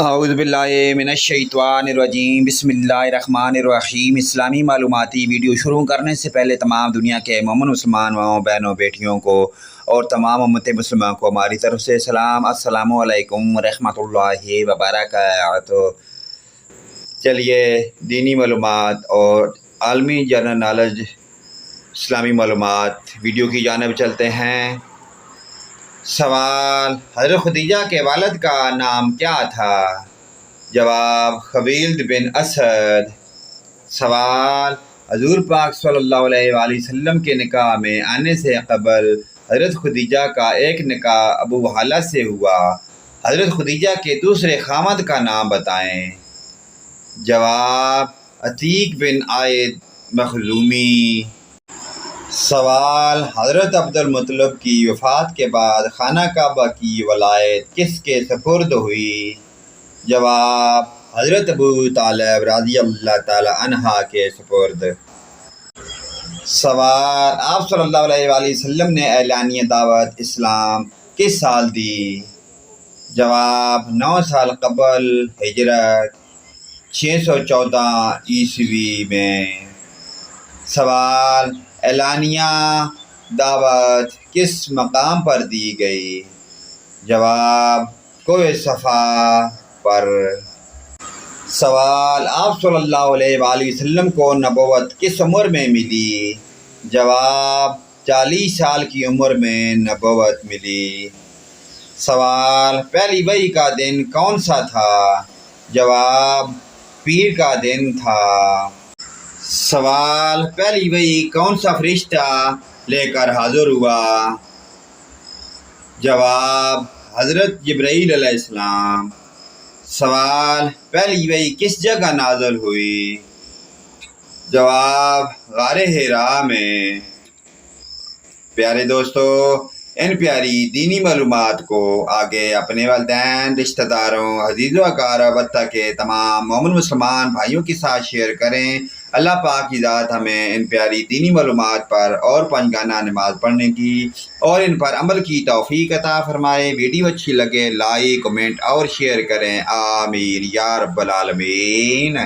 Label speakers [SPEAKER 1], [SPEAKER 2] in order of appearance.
[SPEAKER 1] اعوذ باللہ من الشیطان الرجیم، بسم اللہ الرحمن الرحیم۔ اسلامی معلوماتی ویڈیو شروع کرنے سے پہلے تمام دنیا کے مومن مسلمان ماؤں بہنوں بیٹیوں کو اور تمام امت مسلمہ کو ہماری طرف سے سلام، السلام علیکم ورحمۃ اللہ وبرکاتہ۔ چلیے دینی معلومات اور عالمی جنرل نالج اسلامی معلومات ویڈیو کی جانب چلتے ہیں۔ سوال: حضرت خدیجہ کے والد کا نام کیا تھا؟ جواب: خویلد بن اسد۔ سوال: حضور پاک صلی اللہ علیہ وآلہ وسلم کے نکاح میں آنے سے قبل حضرت خدیجہ کا ایک نکاح ابو حالہ سے ہوا، حضرت خدیجہ کے دوسرے خاوند کا نام بتائیں۔ جواب: عتیق بن عائد مخزومی۔ سوال: حضرت عبد المطلب کی وفات کے بعد خانہ کعبہ کی ولایت کس کے سپرد ہوئی؟ جواب: حضرت ابو طالب رضی اللہ تعالی عنہ کے سپرد۔ سوال: آپ صلی اللہ علیہ وآلہ وسلم نے اعلانیہ دعوت اسلام کس سال دی؟ جواب: 9 سال قبل ہجرت، 614 عیسوی میں۔ سوال: اعلانیہ دعوت کس مقام پر دی گئی؟ جواب: کوہ صفا پر۔ سوال: آپ صلی اللہ علیہ وآلہ وسلم کو نبوت کس عمر میں ملی؟ جواب: 40 سال کی عمر میں نبوت ملی۔ سوال: پہلی وحی کا دن کون سا تھا؟ جواب: پیر کا دن تھا۔ سوال: پہلی وحی کون سا فرشتہ لے کر حاضر ہوا؟ جواب: حضرت جبرائیل علیہ السلام۔ سوال: پہلی وحی کس جگہ نازل ہوئی؟ جواب: غار حرا میں۔ پیارے دوستو، ان پیاری دینی معلومات کو آگے اپنے والدین، رشتہ داروں، عزیز و اقارب کے تمام مومن مسلمان بھائیوں کے ساتھ شیئر کریں۔ اللہ پاک کی ذات ہمیں ان پیاری دینی معلومات پر اور 5 گانا نماز پڑھنے کی اور ان پر عمل کی توفیق عطا فرمائے۔ ویڈیو اچھی لگے لائک، کمنٹ اور شیئر کریں، آمین یا رب العالمین۔